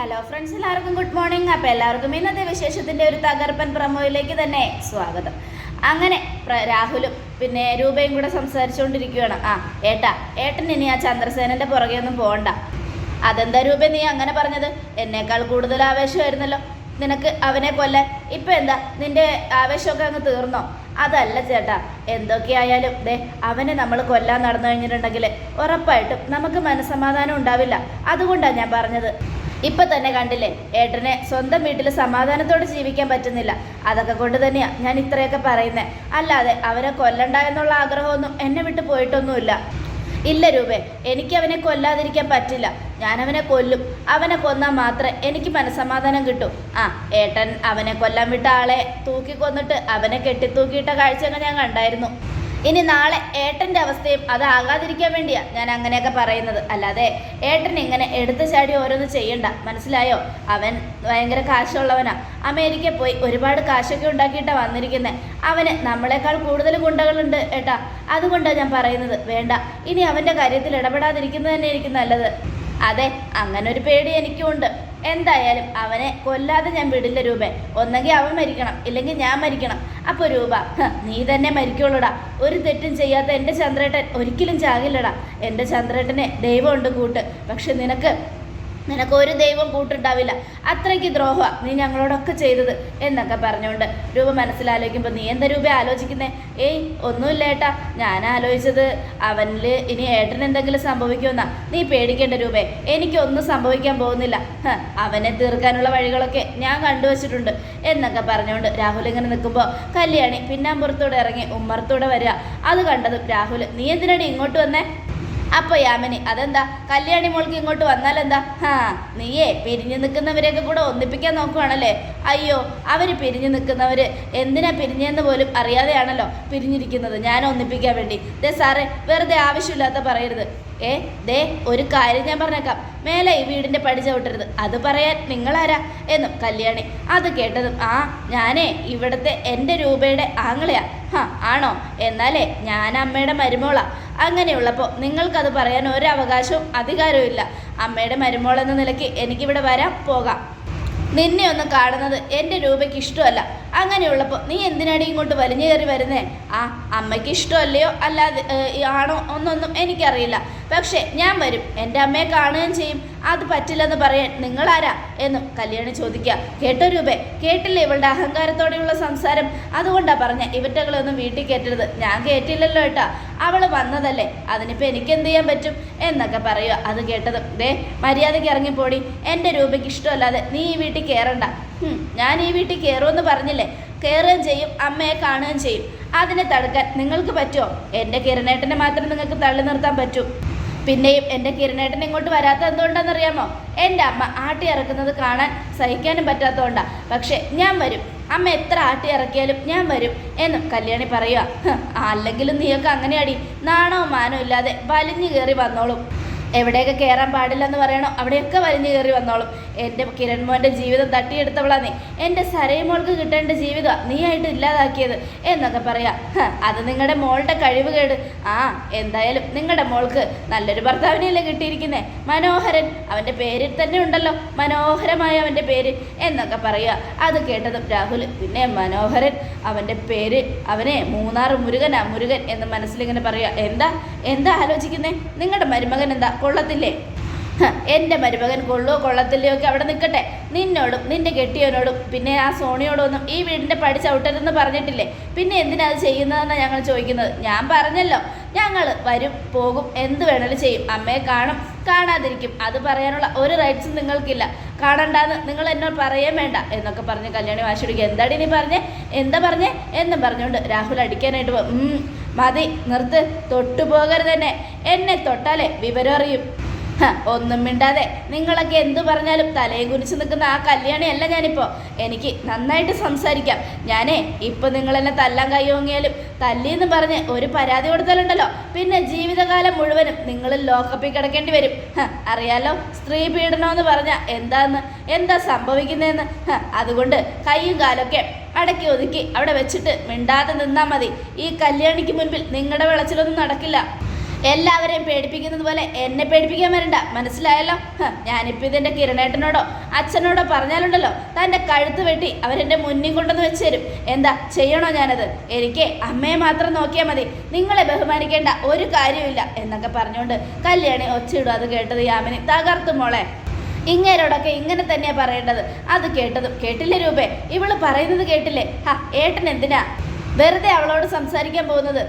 Hello friends, എല്ലാവർക്കും good morning. അപ്പോൾ എല്ലാവർക്കും ഇന്നത്തെ വിശേഷത്തിൻ്റെ ഒരു തകർപ്പൻ പ്രമോയിലേക്ക് തന്നെ സ്വാഗതം. അങ്ങനെ രാഹുലും പിന്നെ രൂപയും കൂടെ സംസാരിച്ചുകൊണ്ടിരിക്കുകയാണ്. ഏട്ടൻ ഇനി ആ ചന്ദ്രസേനൻ്റെ പുറകെ ഒന്നും പോകണ്ട. അതെന്താ രൂപ നീ അങ്ങനെ പറഞ്ഞത്? എന്നേക്കാൾ കൂടുതൽ ആവേശമായിരുന്നല്ലോ നിനക്ക് അവനെ കൊല്ലാൻ. ഇപ്പം എന്താ നിൻ്റെ ആവേശമൊക്കെ അങ്ങ് തീർന്നോ? അതല്ല ചേട്ടാ, എന്തൊക്കെയായാലും അവനെ നമ്മൾ കൊല്ലാൻ നടന്നു കഴിഞ്ഞിട്ടുണ്ടെങ്കിൽ ഉറപ്പായിട്ടും നമുക്ക് മനസ്സമാധാനം ഉണ്ടാവില്ല. അതുകൊണ്ടാണ് ഞാൻ പറഞ്ഞത്. ഇപ്പം തന്നെ കണ്ടില്ലേ, ഏട്ടനെ സ്വന്തം വീട്ടിൽ സമാധാനത്തോടെ ജീവിക്കാൻ പറ്റുന്നില്ല. അതൊക്കെ കൊണ്ട് തന്നെയാണ് ഞാൻ ഇത്രയൊക്കെ പറയുന്നത്. അല്ലാതെ അവനെ കൊല്ലണ്ട എന്നുള്ള ആഗ്രഹമൊന്നും എന്നെ വിട്ട് പോയിട്ടൊന്നുമില്ല. ഇല്ല രൂപേ, എനിക്ക് അവനെ കൊല്ലാതിരിക്കാൻ പറ്റില്ല. ഞാനവനെ കൊല്ലും. അവനെ കൊന്നാൽ മാത്രമേ എനിക്ക് മനസ്സമാധാനം കിട്ടൂ. ഏട്ടൻ അവനെ കൊല്ലാൻ വിട്ട ആളെ തൂക്കിക്കൊന്നിട്ട് അവനെ കെട്ടിത്തൂക്കിയിട്ട കാഴ്ചയൊക്കെ ഞാൻ കണ്ടായിരുന്നു. ഇനി നാളെ ഏട്ടൻ്റെ അവസ്ഥയും അതാകാതിരിക്കാൻ വേണ്ടിയാണ് ഞാൻ അങ്ങനെയൊക്കെ പറയുന്നത്. അല്ലാതെ ഏട്ടൻ ഇങ്ങനെ എടുത്തു ചാടി ഓരോന്ന് ചെയ്യണ്ട, മനസ്സിലായോ? അവൻ ഭയങ്കര കാശുള്ളവനാ. അമേരിക്കയിൽ പോയി ഒരുപാട് കാശൊക്കെ ഉണ്ടാക്കിയിട്ടാണ് വന്നിരിക്കുന്നത്. അവന് നമ്മളെക്കാൾ കൂടുതൽ ഗുണ്ടകളുണ്ട് ഏട്ടാ. അതുകൊണ്ടാണ് ഞാൻ പറയുന്നത്, വേണ്ട, ഇനി അവൻ്റെ കാര്യത്തിൽ ഇടപെടാതിരിക്കുന്നത് തന്നെ എനിക്ക് നല്ലത്. അതെ, അങ്ങനൊരു പേടി എനിക്കുമുണ്ട്. എന്തായാലും അവനെ കൊല്ലാതെ ഞാൻ വിടില്ല രൂപേ. ഒന്നെങ്കിൽ അവൻ മരിക്കണം, ഇല്ലെങ്കിൽ ഞാൻ മരിക്കണം. അപ്പോൾ രൂപ, നീ തന്നെ മരിക്കുള്ളൂടാ. ഒരു തെറ്റും ചെയ്യാത്ത എൻ്റെ ചന്ദ്രേട്ടൻ ഒരിക്കലും ചാകില്ലടാ. എൻ്റെ ചന്ദ്രേട്ടനെ ദൈവമുണ്ട് കൂട്ട്. പക്ഷെ നിനക്ക് ഒരു ദൈവം കൂട്ടുണ്ടാവില്ല. അത്രയ്ക്ക് ദ്രോഹമാണ് നീ ഞങ്ങളോടൊക്കെ ചെയ്തത് എന്നൊക്കെ പറഞ്ഞുകൊണ്ട് രൂപ മനസ്സിലാലോചിക്കുമ്പോൾ, നീ എന്താ രൂപ ആലോചിക്കുന്നേ? ഏയ് ഒന്നുമില്ല ഏട്ടാ, ഞാൻ ആലോചിച്ചത് അവനിൽ ഇനി ഏട്ടൻ എന്തെങ്കിലും സംഭവിക്കുമെന്നാ. നീ പേടിക്കേണ്ട രൂപേ, എനിക്കൊന്നും സംഭവിക്കാൻ പോകുന്നില്ല. അവനെ തീർക്കാനുള്ള വഴികളൊക്കെ ഞാൻ കണ്ടുവച്ചിട്ടുണ്ട് എന്നൊക്കെ പറഞ്ഞുകൊണ്ട് രാഹുൽ ഇങ്ങനെ നിൽക്കുമ്പോൾ കല്യാണി പിന്നാമ്പുറത്തൂടെ ഇറങ്ങി ഉമ്മറത്തൂടെ വരിക. അത് കണ്ടതും രാഹുൽ, നീ എന്തിനാണ് ഇങ്ങോട്ട് വന്നേ? അപ്പോൾ യാമിനി, അതെന്താ കല്യാണി മോൾക്ക് ഇങ്ങോട്ട് വന്നാലെന്താ? നീയേ പിരിഞ്ഞു നിൽക്കുന്നവരെയൊക്കെ കൂടെ ഒന്നിപ്പിക്കാൻ നോക്കുവാണല്ലേ? അയ്യോ, അവർ പിരിഞ്ഞു നിൽക്കുന്നവർ എന്തിനാ പിരിഞ്ഞെന്ന് പോലും അറിയാതെയാണല്ലോ പിരിഞ്ഞിരിക്കുന്നത്. ഞാൻ ഒന്നിപ്പിക്കാൻ വേണ്ടി. സാറേ, വെറുതെ ആവശ്യമില്ലാത്ത പറയരുത്. ഒരു കാര്യം ഞാൻ പറഞ്ഞേക്കാം, മേലെ ഈ വീടിൻ്റെ പടി ചവിട്ടരുത്. അത് പറയാൻ നിങ്ങളാരാ എന്നും കല്യാണി. അത് കേട്ടതും, ഞാനേ ഇവിടുത്തെ എൻ്റെ രൂപയുടെ ആങ്ങളെയാ. ആണോ? എന്നാലേ ഞാൻ അമ്മയുടെ മരുമോളാ. അങ്ങനെയുള്ളപ്പോൾ നിങ്ങൾക്കത് പറയാൻ ഒരവകാശവും അധികാരവും ഇല്ല. അമ്മയുടെ മരുമോളെന്ന നിലയ്ക്ക് എനിക്കിവിടെ വരാം, പോകാം. നിന്നെ ഒന്ന് കാണുന്നത് എൻ്റെ രൂപയ്ക്ക് ഇഷ്ടമല്ല. അങ്ങനെയുള്ളപ്പോൾ നീ എന്തിനാടി ഇങ്ങോട്ട് വലിഞ്ഞു കയറി വരുന്നേ? അമ്മയ്ക്ക് ഇഷ്ടമല്ലയോ അല്ലാതെ ആണോ ഒന്നൊന്നും എനിക്കറിയില്ല. പക്ഷേ ഞാൻ വരും, എൻ്റെ അമ്മയെ കാണുകയും ചെയ്യും. അത് പറ്റില്ലെന്ന് പറയാൻ നിങ്ങളാരാ എന്നും കല്യാണി ചോദിക്കുക. കേട്ടോ രൂപേ, കേട്ടില്ലേ ഇവളുടെ അഹങ്കാരത്തോടെയുള്ള സംസാരം? അതുകൊണ്ടാണ് പറഞ്ഞ ഇവറ്റകളൊന്നും വീട്ടിൽ കയറ്റരുത്. ഞാൻ കയറ്റില്ലല്ലോ ഏട്ടാ, അവൾ വന്നതല്ലേ, അതിനിപ്പോൾ എനിക്കെന്ത് ചെയ്യാൻ പറ്റും എന്നൊക്കെ പറയുക. അത് കേട്ടതും, മര്യാദയ്ക്ക് ഇറങ്ങിപ്പോടി. എൻ്റെ രൂപയ്ക്ക് ഇഷ്ടമല്ലാതെ നീ ഈ വീട്ടിൽ കയറണ്ട. ഞാൻ ഈ വീട്ടിൽ കയറുമെന്ന് പറഞ്ഞില്ലേ? കയറുകയും ചെയ്യും, അമ്മയെ കാണുകയും ചെയ്യും. അതിനെ തടുക്കാൻ നിങ്ങൾക്ക് പറ്റുമോ? എൻ്റെ കിരണേട്ടനെ മാത്രം നിങ്ങൾക്ക് തള്ളി നിർത്താൻ പറ്റും. പിന്നെയും എൻ്റെ കിരണേട്ടൻ ഇങ്ങോട്ട് വരാത്ത എന്തുകൊണ്ടാണെന്നറിയാമോ? എൻ്റെ അമ്മ ആട്ടി ഇറക്കുന്നത് കാണാൻ സഹിക്കാനും പറ്റാത്തതുകൊണ്ടാണ്. പക്ഷേ ഞാൻ വരും, അമ്മ എത്ര ആട്ടി ഇറക്കിയാലും ഞാൻ വരും എന്നും കല്യാണി പറയുക. അല്ലെങ്കിലും നീയൊക്കെ അങ്ങനെയാടി, നാണവും മാനവും ഇല്ലാതെ വലിഞ്ഞു കയറി വന്നോളും. എവിടെയൊക്കെ കയറാൻ പാടില്ലെന്ന് പറയണോ അവിടെയൊക്കെ വലിഞ്ഞു കയറി വന്നോളും. എൻ്റെ കിരൺ മോൻ്റെ ജീവിതം തട്ടിയെടുത്തവളാ നീ. എൻ്റെ സരയമോൾക്ക് കിട്ടേണ്ട ജീവിതമാണ് നീ ആയിട്ട് ഇല്ലാതാക്കിയത് എന്നൊക്കെ പറയാം. അത് നിങ്ങളുടെ മോളുടെ കഴിവ് കേട്. എന്തായാലും നിങ്ങളുടെ മോൾക്ക് നല്ലൊരു ഭർത്താവിനെയല്ലേ കിട്ടിയിരിക്കുന്നേ, മനോഹരൻ. അവൻ്റെ പേരിൽ തന്നെ ഉണ്ടല്ലോ മനോഹരമായ അവൻ്റെ പേര് എന്നൊക്കെ പറയുക. അത് കേട്ടതും രാഹുൽ, പിന്നെ മനോഹരൻ, അവൻ്റെ പേര് അവനെ മൂന്നാർ മുരുകനാ, മുരുകൻ എന്ന് മനസ്സിലിങ്ങനെ പറയുക. എന്താ ആലോചിക്കുന്നേ? നിങ്ങളുടെ മരുമകൻ എന്താ കൊള്ളത്തില്ലേ? എൻ്റെ മരുമകൻ കൊള്ളുവോ കൊള്ളത്തില്ലയോ ഒക്കെ അവിടെ നിൽക്കട്ടെ. നിന്നോടും നിൻ്റെ കെട്ടിയവനോടും പിന്നെ ആ സോണിയോടൊന്നും ഈ വീടിൻ്റെ പടി ചവിട്ടരുതെന്ന് പറഞ്ഞിട്ടില്ലേ? പിന്നെ എന്തിനാ അത് ചെയ്യുന്നതെന്നാണ് ഞങ്ങൾ ചോദിക്കുന്നത്. ഞാൻ പറഞ്ഞല്ലോ, ഞങ്ങൾ വരും, പോകും, എന്ത് വേണേലും ചെയ്യും. അമ്മയെ കാണും, കാണാതിരിക്കും. അത് പറയാനുള്ള ഒരു റൈറ്റ്സും നിങ്ങൾക്കില്ല. കാണണ്ടാന്ന് നിങ്ങൾ എന്നോട് പറയാൻ വേണ്ട എന്നൊക്കെ പറഞ്ഞ് കല്യാണി വാശിടിക്കുക. എന്താടി നീ എന്താ പറഞ്ഞേ എന്നും പറഞ്ഞുകൊണ്ട് രാഹുൽ അടിക്കാനായിട്ട് മതി, നിർത്ത്, തൊട്ടുപോകരുത് തന്നെ. എന്നെ തൊട്ടാലേ വിവരം അറിയും. ഒന്നും മിണ്ടാതെ നിങ്ങളൊക്കെ എന്തു പറഞ്ഞാലും തലയും കുനിച്ച് നിൽക്കുന്ന ആ കല്യാണിയല്ല ഞാനിപ്പോൾ. എനിക്ക് നന്നായിട്ട് സംസാരിക്കാം. ഇപ്പം നിങ്ങളെന്നെ തല്ലാൻ കൈയോങ്ങിയാലും തല്ലിയെന്ന് പറഞ്ഞ് ഒരു പരാതി കൊടുത്താലുണ്ടല്ലോ, പിന്നെ ജീവിതകാലം മുഴുവനും നിങ്ങൾ ലോക്കപ്പിൽ കിടക്കേണ്ടി വരും. അറിയാലോ സ്ത്രീ പീഡനമെന്ന് പറഞ്ഞാൽ എന്താ സംഭവിക്കുന്നതെന്ന്. അതുകൊണ്ട് കൈയും കാലൊക്കെ അടക്കി ഒതുക്കി അവിടെ വെച്ചിട്ട് മിണ്ടാതെ നിന്നാൽ മതി. ഈ കല്യാണിക്ക് മുൻപിൽ നിങ്ങളുടെ വിളച്ചിലൊന്നും നടക്കില്ല. എല്ലാവരെയും പേടിപ്പിക്കുന്നത് പോലെ എന്നെ പേടിപ്പിക്കാൻ വരണ്ട, മനസ്സിലായല്ലോ? ഞാനിപ്പോൾ ഇതിൻ്റെ കിരണേട്ടനോടോ അച്ഛനോടോ പറഞ്ഞാലുണ്ടല്ലോ തൻ്റെ കഴുത്ത് വെട്ടി അവരെൻ്റെ മുന്നിൽ കൊണ്ടുവന്ന് വെച്ച് തരും. എന്താ ചെയ്യണോ ഞാനത്? എനിക്ക് അമ്മയെ മാത്രം നോക്കിയാൽ മതി, നിങ്ങളെ ബഹുമാനിക്കേണ്ട ഒരു കാര്യമില്ല എന്നൊക്കെ പറഞ്ഞുകൊണ്ട് കല്യാണി ഒച്ചയിടും. അത് കേട്ടത് യാമിനി തകർത്തു. മോളെ, ഇങ്ങേരോടൊക്കെ ഇങ്ങനെ തന്നെയാണ് പറയേണ്ടത്. അത് കേട്ടതും കേട്ടില്ലേ രൂപേ, ഇവള് പറയുന്നത് കേട്ടില്ലേ? ഏട്ടൻ എന്തിനാ വെറുതെ അവളോട് സംസാരിക്കാൻ പോകുന്നത്?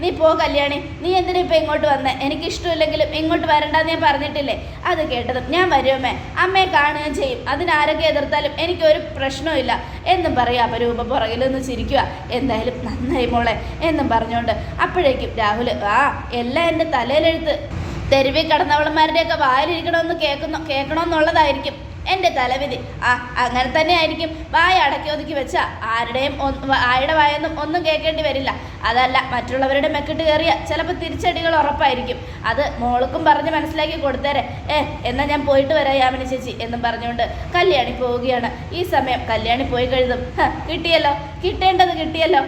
നീ പോ കല്യാണി, നീ എന്തിനാ ഇപ്പം ഇങ്ങോട്ട് വന്നേ? എനിക്കിഷ്ടമില്ലെങ്കിലും ഇങ്ങോട്ട് വരണ്ടെന്ന് ഞാൻ പറഞ്ഞിട്ടില്ലേ? അത് കേട്ടതും ഞാൻ വരുമേ, അമ്മയെ കാണുകയും ചെയ്യും, അതിനാരൊക്കെ എതിർത്താലും എനിക്കൊരു പ്രശ്നമില്ല എന്നും പറയാം. അപ്പം രൂപ പുറകിൽ നിന്ന് ചിരിക്കുക. എന്തായാലും നന്നായി മോളെ എന്നും പറഞ്ഞുകൊണ്ട് അപ്പോഴേക്കും രാഹുൽ എല്ലാം എൻ്റെ തലയിലെഴുത്ത്, തെരുവിൽ കടന്നവളന്മാരുടെയൊക്കെ വായിലിരിക്കണമെന്ന് കേൾക്കണമെന്നുള്ളതായിരിക്കും എൻ്റെ തലവിധി. അങ്ങനെ തന്നെ ആയിരിക്കും. വായ അടക്കി ഒതുക്കി വെച്ചാൽ ആരുടെയും ആയുടെ വായൊന്നും ഒന്നും കേൾക്കേണ്ടി വരില്ല. അതല്ല മറ്റുള്ളവരുടെ മെക്കിട്ട് കയറിയ ചിലപ്പോൾ തിരിച്ചടികൾ ഉറപ്പായിരിക്കും. അത് മോൾക്കും പറഞ്ഞ് മനസ്സിലാക്കി കൊടുത്തേരെ. എന്നാൽ ഞാൻ പോയിട്ട് വരാം യാമിനി ചേച്ചി എന്നും പറഞ്ഞുകൊണ്ട് കല്യാണി പോവുകയാണ്. ഈ സമയം കല്യാണി പോയി കഴുതും. കിട്ടിയല്ലോ, കിട്ടേണ്ടത് കിട്ടിയല്ലോ.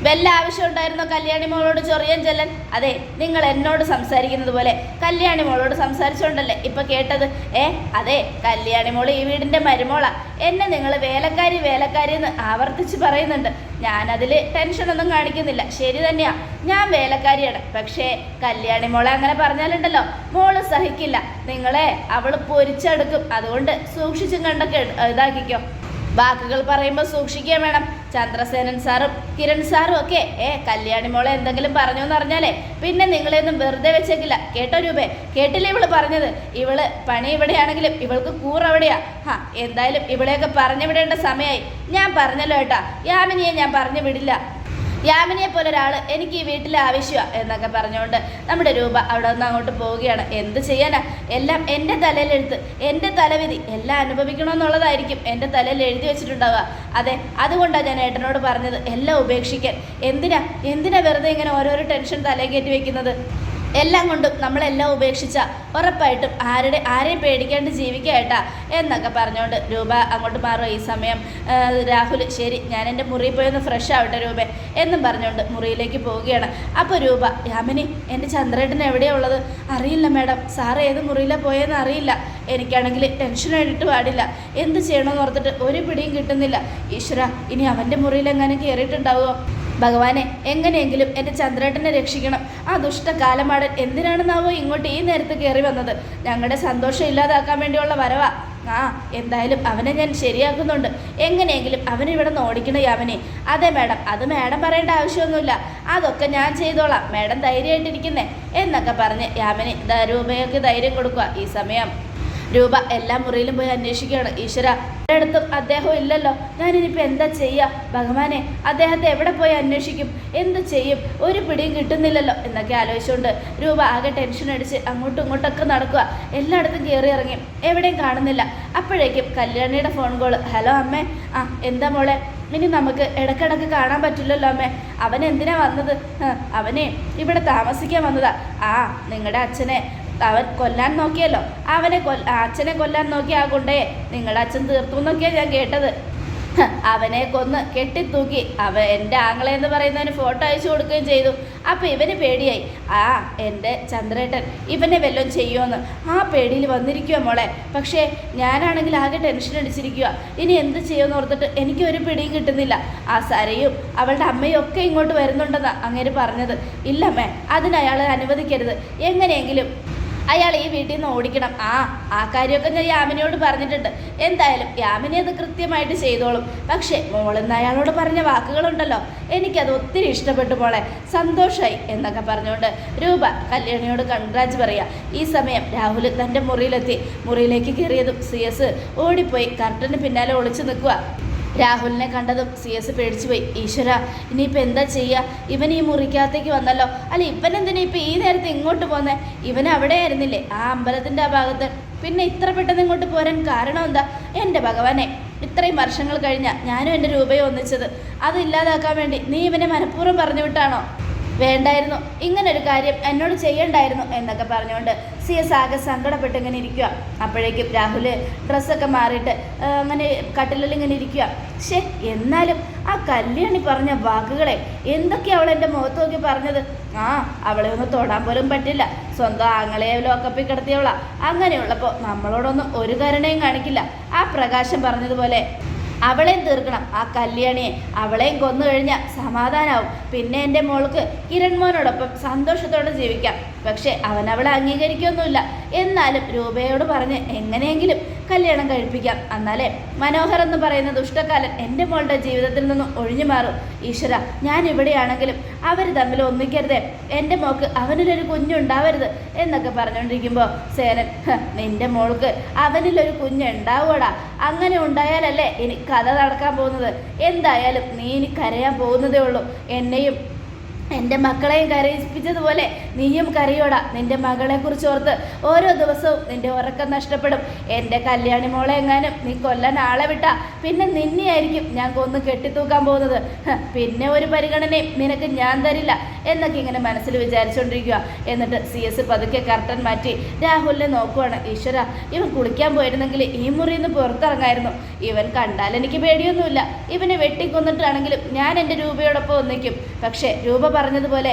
വല്ല ആവശ്യം ഉണ്ടായിരുന്നോ കല്യാണി മോളോട് ചൊറിയാൻ ചെല്ലാൻ? അതെ, നിങ്ങൾ എന്നോട് സംസാരിക്കുന്നത് പോലെ കല്യാണി മോളോട് സംസാരിച്ചോണ്ടല്ലേ ഇപ്പം കേട്ടത്? അതെ, കല്യാണി മോള് ഈ വീടിൻ്റെ മരുമോളാ. എന്നെ നിങ്ങൾ വേലക്കാരി വേലക്കാരി എന്ന് ആവർത്തിച്ച് പറയുന്നുണ്ട്. ഞാനതിൽ ടെൻഷനൊന്നും കാണിക്കുന്നില്ല. ശരി തന്നെയാ, ഞാൻ വേലക്കാരിയാണ്. പക്ഷേ കല്യാണി മോളെ അങ്ങനെ പറഞ്ഞാലുണ്ടല്ലോ മോള് സഹിക്കില്ല. നിങ്ങളെ അവൾ പൊരിച്ചെടുക്കും. അതുകൊണ്ട് സൂക്ഷിച്ചും കണ്ടൊക്കെ ഇതാക്കിക്കോ. വാക്കുകൾ പറയുമ്പോൾ സൂക്ഷിക്കാൻ വേണം. ചന്ദ്രസേനൻ സാറും കിരൺ സാറും ഒക്കെ കല്യാണി മോളെ എന്തെങ്കിലും പറഞ്ഞു എന്ന് പറഞ്ഞാലേ പിന്നെ നിങ്ങളെയൊന്നും വെറുതെ വെച്ചേക്കില്ല. കേട്ടോ രൂപേ? കേട്ടില്ലേ ഇവള് പറഞ്ഞത്? ഇവള് പണി ഇവിടെയാണെങ്കിലും ഇവൾക്ക് കൂറവിടെയാ. എന്തായാലും ഇവളെയൊക്കെ പറഞ്ഞു വിടേണ്ട സമയമായി. ഞാൻ പറഞ്ഞല്ലോ ഏട്ടാ, യാമിനിയെ ഞാൻ പറഞ്ഞു വിടില്ല. യാമിനിയെ പോലെ ഒരാൾ എനിക്ക് ഈ വീട്ടിൽ ആവശ്യമാണ് എന്നൊക്കെ പറഞ്ഞുകൊണ്ട് നമ്മുടെ രൂപ അവിടെ നിന്ന് അങ്ങോട്ട് പോവുകയാണ്. എന്ത് ചെയ്യാനാ, എല്ലാം എൻ്റെ തലയിലെഴുത്ത്, എൻ്റെ തലവിധി. എല്ലാം അനുഭവിക്കണമെന്നുള്ളതായിരിക്കും എൻ്റെ തലയിൽ എഴുതി വെച്ചിട്ടുണ്ടാവുക. അതെ, അതുകൊണ്ടാണ് ഞാൻ ഏട്ടനോട് പറഞ്ഞത് എല്ലാം ഉപേക്ഷിക്കാൻ. എന്തിനാ വെറുതെ ഇങ്ങനെ ഓരോരോ ടെൻഷൻ തലയിൽ കയറ്റി വെക്കുന്നത്? എല്ലാം കൊണ്ടും നമ്മളെല്ലാം ഉപേക്ഷിച്ച ഉറപ്പായിട്ടും ആരെയും പേടിക്കാണ്ട് ജീവിക്കാട്ടാ എന്നൊക്കെ പറഞ്ഞുകൊണ്ട് രൂപ അങ്ങോട്ട് മാറുക. ഈ സമയം രാഹുൽ ശരി ഞാൻ എൻ്റെ മുറിയിൽ പോയി ഒന്ന് ഫ്രഷ് ആവട്ടെ രൂപ എന്നും പറഞ്ഞുകൊണ്ട് മുറിയിലേക്ക് പോവുകയാണ്. അപ്പോൾ രൂപ, യാമിനി എൻ്റെ ചന്ദ്രേട്ടൻ എവിടെയാണ് ഉള്ളത്? അറിയില്ല മാഡം, സാറ് ഏത് മുറിയിലാണ് പോയെന്ന് അറിയില്ല. എനിക്കാണെങ്കിൽ ടെൻഷൻ ആയിട്ട് പാടില്ല. എന്ത് ചെയ്യണമെന്ന് ഓർത്തിട്ട് ഒരു പിടിയും കിട്ടുന്നില്ല. ഈശ്വര, ഇനി അവൻ്റെ മുറിയിലെങ്ങാനും കയറിയിട്ടുണ്ടാവുമോ? ഭഗവാനെ, എങ്ങനെയെങ്കിലും എൻ്റെ ചന്ദ്രേട്ടനെ രക്ഷിക്കണം. ആ ദുഷ്ടകാലമാടൻ എന്തിനാണെന്നാവോ ഇങ്ങോട്ട് ഈ നേരത്ത് കയറി വന്നത്? ഞങ്ങളുടെ സന്തോഷം ഇല്ലാതാക്കാൻ വേണ്ടിയുള്ള വരവാ. എന്തായാലും അവനെ ഞാൻ ശരിയാക്കുന്നുണ്ട്. എങ്ങനെയെങ്കിലും അവനിവിടെ നിന്ന് ഓടിക്കണം യാമിനി. അതെ മാഡം, അത് മാഡം പറയേണ്ട ആവശ്യമൊന്നുമില്ല, അതൊക്കെ ഞാൻ ചെയ്തോളാം. മാഡം ധൈര്യമായിട്ടിരിക്കുന്നേ എന്നൊക്കെ പറഞ്ഞ് യാമിനി രൂപയൊക്കെ ധൈര്യം കൊടുക്കുക. ഈ സമയം രൂപ എല്ലാ മുറിയിലും പോയി അന്വേഷിക്കുകയാണ്. ഈശ്വര, അടുത്തും അദ്ദേഹം ഇല്ലല്ലോ, ഞാനിനിപ്പോൾ എന്താ ചെയ്യുക? ഭഗവാനെ, അദ്ദേഹത്തെ എവിടെ പോയി അന്വേഷിക്കും? എന്ത് ചെയ്യും? ഒരു പിടിയും കിട്ടുന്നില്ലല്ലോ എന്നൊക്കെ ആലോചിച്ചുകൊണ്ട് രൂപ ആകെ ടെൻഷൻ അടിച്ച് അങ്ങോട്ടും ഇങ്ങോട്ടൊക്കെ നടക്കുക. എല്ലായിടത്തും കയറി ഇറങ്ങി, എവിടെയും കാണുന്നില്ല. അപ്പോഴേക്കും കല്യാണിയുടെ ഫോൺ കോൾ. ഹലോ അമ്മേ. എന്താ മോളെ? ഇനി നമുക്ക് ഇടയ്ക്കിടയ്ക്ക് കാണാൻ പറ്റില്ലല്ലോ അമ്മേ. അവൻ എന്തിനാ വന്നത്? അവനെ ഇവിടെ താമസിക്കാൻ വന്നതാ. നിങ്ങളുടെ അച്ഛനെ അവൻ കൊല്ലാൻ നോക്കിയല്ലോ. അച്ഛനെ കൊല്ലാൻ നോക്കിയ ആ കൊണ്ടേ നിങ്ങളുടെ അച്ഛൻ തീർത്തു എന്നൊക്കെയാണ് ഞാൻ കേട്ടത്. അവനെ കൊന്ന് കെട്ടിത്തൂക്കി എൻ്റെ ആങ്ങളെന്ന് പറയുന്നതിന് ഫോട്ടോ അയച്ചു കൊടുക്കുകയും ചെയ്തു. അപ്പോൾ ഇവന് പേടിയായി. എൻ്റെ ചന്ദ്രേട്ടൻ ഇവനെ വല്ലതും ചെയ്യുമെന്ന് ആ പേടിയിൽ വന്നിരിക്കുക മോളെ. പക്ഷേ ഞാനാണെങ്കിൽ ആകെ ടെൻഷൻ അടിച്ചിരിക്കുക. ഇനി എന്ത് ചെയ്യുമെന്ന് ഓർത്തിട്ട് എനിക്കൊരു പിടിയും കിട്ടുന്നില്ല. ആ സരയും അവളുടെ അമ്മയും ഒക്കെ ഇങ്ങോട്ട് വരുന്നുണ്ടെന്നാണ് അങ്ങേര് പറഞ്ഞത്. ഇല്ലമ്മേ, അതിനയാളെ അനുവദിക്കരുത്. എങ്ങനെയെങ്കിലും അയാൾ ഈ വീട്ടിൽ നിന്ന് ഓടിക്കണം. ആ കാര്യമൊക്കെ ഞാൻ യാമിനിയോട് പറഞ്ഞിട്ടുണ്ട്. എന്തായാലും യാമിനി അത് കൃത്യമായിട്ട് ചെയ്തോളും. പക്ഷേ മോളെന്ന് അയാളോട് പറഞ്ഞ വാക്കുകളുണ്ടല്ലോ, എനിക്കത് ഒത്തിരി ഇഷ്ടപ്പെട്ടു മോളെ, സന്തോഷമായി എന്നൊക്കെ പറഞ്ഞുകൊണ്ട് രൂപ കല്യാണിയോട് കൺഗ്രാജ് പറയുക. ഈ സമയം രാഹുൽ തൻ്റെ മുറിയിലെത്തി. മുറിയിലേക്ക് കയറിയതും CS ഓടിപ്പോയി കർട്ടന് പിന്നാലെ ഒളിച്ചു നിൽക്കുക. രാഹുലിനെ കണ്ടതും CS പേടിച്ചു പോയി. ഈശ്വര, ഇനിയിപ്പോൾ എന്താ ചെയ്യുക? ഇവൻ ഈ മുറിക്കകത്തേക്ക് വന്നല്ലോ. അല്ല, ഇവൻ എന്തിനാ ഇപ്പം ഈ നേരത്തെ ഇങ്ങോട്ട് പോന്നേ? ഇവൻ അവിടെ ആയിരുന്നില്ലേ, ആ അമ്പലത്തിൻ്റെ ആ ഭാഗത്ത്? പിന്നെ ഇത്ര പെട്ടെന്ന് ഇങ്ങോട്ട് പോരാൻ കാരണം എന്താ? എൻ്റെ ഭഗവാനെ, ഇത്രയും വർഷങ്ങൾ കഴിഞ്ഞാൽ ഞാനും എൻ്റെ രൂപയെ ഒന്നിച്ചത്, അത് ഇല്ലാതാക്കാൻ വേണ്ടി നീ ഇവനെ മനഃപൂർവ്വം പറഞ്ഞു വിട്ടാണോ? വേണ്ടായിരുന്നു, ഇങ്ങനൊരു കാര്യം എന്നോട് ചെയ്യണ്ടായിരുന്നു എന്നൊക്കെ പറഞ്ഞുകൊണ്ട് CS ആകെ സങ്കടപ്പെട്ട് ഇങ്ങനെ ഇരിക്കുക. അപ്പോഴേക്കും രാഹുൽ ഡ്രസ്സൊക്കെ മാറിയിട്ട് അങ്ങനെ കട്ടിലിൽ ഇങ്ങനെ ഇരിക്കുക. പക്ഷേ എന്നാലും ആ കല്യാണി പറഞ്ഞ വാക്കുകളെ എന്തൊക്കെയാണ് അവൾ എൻ്റെ മുഖത്ത് നോക്കി പറഞ്ഞത്. അവളെ ഒന്ന് തൊടാൻ പോലും പറ്റില്ല, സ്വന്തം ആങ്ങളെയോ ലോക്കപ്പിൽ കിടത്തിയവളാ. അങ്ങനെയുള്ളപ്പോൾ നമ്മളോടൊന്നും ഒരു കരുണയും കാണിക്കില്ല. ആ പ്രകാശം പറഞ്ഞതുപോലെ അവളെയും തീർക്കണം, ആ കല്യാണിയെ അവളെയും കൊന്നു കഴിഞ്ഞാൽ സമാധാനമാവും. പിന്നെ എൻ്റെ മോൾക്ക് കിരൺ മോനോടൊപ്പം സന്തോഷത്തോടെ ജീവിക്കാം. പക്ഷേ അവൻ അവളെ അംഗീകരിക്കൊന്നുമില്ല. എന്നാലും രൂപയോട് പറഞ്ഞ് എങ്ങനെയെങ്കിലും കല്യാണം കഴിപ്പിക്കാം. എന്നാലേ മനോഹർ എന്ന് പറയുന്ന ദുഷ്ടക്കാലൻ എൻ്റെ മോളുടെ ജീവിതത്തിൽ നിന്നും ഒഴിഞ്ഞു മാറും. ഈശ്വര, ഞാൻ ഇവിടെയാണെങ്കിലും അവർ തമ്മിൽ ഒന്നിക്കരുതേ, എൻ്റെ മോൾക്ക് അവനിലൊരു കുഞ്ഞുണ്ടാവരുത് എന്നൊക്കെ പറഞ്ഞുകൊണ്ടിരിക്കുമ്പോൾ സേനൻ, നിൻ്റെ മോൾക്ക് അവനിലൊരു കുഞ്ഞുണ്ടാവൂടാ, അങ്ങനെ ഉണ്ടായാലല്ലേ ഇനി കഥ നടക്കാൻ പോകുന്നത്. എന്തായാലും നീ ഇനി കരയാൻ പോകുന്നതേ ഉള്ളൂ. എന്നെയും എൻ്റെ മക്കളെയും കരയിപ്പിച്ചതുപോലെ നീയും കരയോടാ. നിൻ്റെ മകളെക്കുറിച്ച് ഓർത്ത് ഓരോ ദിവസവും നിൻ്റെ ഉറക്കം നഷ്ടപ്പെടും. എൻ്റെ കല്യാണി മോളെ എങ്ങാനും നീ കൊല്ലാൻ ആളെ വിട്ടാ പിന്നെ നിന്നെയായിരിക്കും ഞാൻ കൊന്ന് കെട്ടിത്തൂക്കാൻ പോകുന്നത്. പിന്നെ ഒരു പരിഗണനയും നിനക്ക് ഞാൻ തരില്ല എന്നൊക്കെ ഇങ്ങനെ മനസ്സിൽ വിചാരിച്ചുകൊണ്ടിരിക്കുക. എന്നിട്ട് CS പതുക്കെ കർട്ടൻ മാറ്റി രാഹുലിനെ നോക്കുവാണ്. ഈശ്വര, ഇവൻ കുളിക്കാൻ പോയിരുന്നെങ്കിൽ ഈ മുറിയിൽ നിന്ന് പുറത്തിറങ്ങായിരുന്നു. ഇവൻ കണ്ടാൽ എനിക്ക് പേടിയൊന്നുമില്ല. ഇവനെ വെട്ടിക്കൊന്നിട്ടാണെങ്കിലും ഞാൻ എൻ്റെ രൂപയോടൊപ്പം ഒന്നിക്കും. പക്ഷേ രൂപ പറഞ്ഞതുപോലെ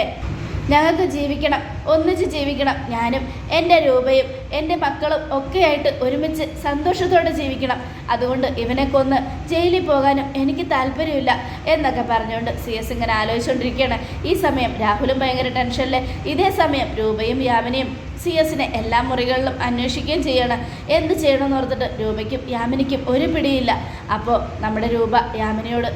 ഞങ്ങൾക്ക് ജീവിക്കണം, ഒന്നിച്ച് ജീവിക്കണം. ഞാനും എൻ്റെ രൂപയും എൻ്റെ മക്കളും ഒക്കെയായിട്ട് ഒരുമിച്ച് സന്തോഷത്തോടെ ജീവിക്കണം. അതുകൊണ്ട് ഇവനെ കൊന്ന് ജയിലിൽ പോകാനും എനിക്ക് താല്പര്യമില്ല എന്നൊക്കെ പറഞ്ഞുകൊണ്ട് CS ഇങ്ങനെ ആലോചിച്ചുകൊണ്ടിരിക്കുകയാണ്. ഈ സമയം രാഹുലും ഭയങ്കര ടെൻഷനിൽ. ഇതേ സമയം രൂപയും യാമിനിയും CS-നെ എല്ലാ മുറികളിലും അന്വേഷിക്കുകയും ചെയ്യണം. എന്ത് ചെയ്യണമെന്ന് ഓർത്തിട്ട് രൂപയ്ക്കും യാമിനിക്കും ഒരു പിടിയില്ല. അപ്പോൾ നമ്മുടെ രൂപ യാമിനിയോട്,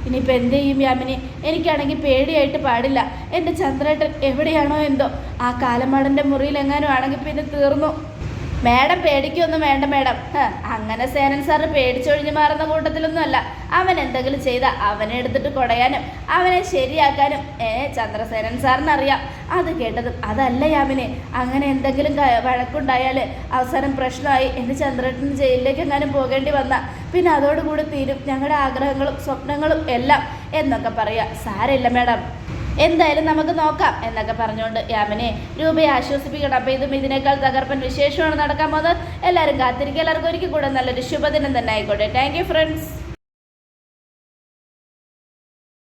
ഇനിയിപ്പോൾ എന്ത് ചെയ്യും യാമിനി? എനിക്കാണെങ്കിൽ പേടിയായിട്ട് പാടില്ല. എൻ്റെ ചന്ദ്രേട്ടൻ എവിടെയാണോ എന്തോ, ആ കാലമാടൻ്റെ മുറിയിൽ എങ്ങാനും ആണെങ്കിൽ പിന്നെ തീർന്നു. മേഡം പേടിക്കൊന്നും വേണ്ട മേഡം. അങ്ങനെ സേനൻ സാറ് പേടിച്ചൊഴിഞ്ഞു മാറുന്ന കൂട്ടത്തിലൊന്നും അല്ല. അവൻ എന്തെങ്കിലും ചെയ്താൽ അവനെ എടുത്തിട്ട് കുടയാനും അവനെ ശരിയാക്കാനും ചന്ദ്രസേനൻ സാറിനറിയാം. അത് കേട്ടതും, അതല്ല യാമിനെ, അങ്ങനെ എന്തെങ്കിലും വഴക്കുണ്ടായാൽ അവസാനം പ്രശ്നമായി എൻ്റെ ചന്ദ്രേട്ടന് ജയിലിലേക്ക് എങ്ങാനും പോകേണ്ടി വന്നാൽ പിന്നെ അതോടുകൂടി തീരും ഞങ്ങളുടെ ആഗ്രഹങ്ങളും സ്വപ്നങ്ങളും എല്ലാം എന്നൊക്കെ പറയാം. സാരമില്ല മേഡം, എന്തായാലും നമുക്ക് നോക്കാം എന്നൊക്കെ പറഞ്ഞുകൊണ്ട് യാമിനെ രൂപയെ ആശ്വസിപ്പിക്കണം. അപ്പോൾ ഇതിനേക്കാൾ തകർപ്പൻ വിശേഷമാണ് നടക്കാൻ പോകുന്നത്. എല്ലാവരും കാത്തിരിക്കുക. എല്ലാവർക്കും ഒരിക്കൽ കൂടെ നല്ലൊരു ശുഭദിനം തന്നെ ആയിക്കോട്ടെ. Thank you friends.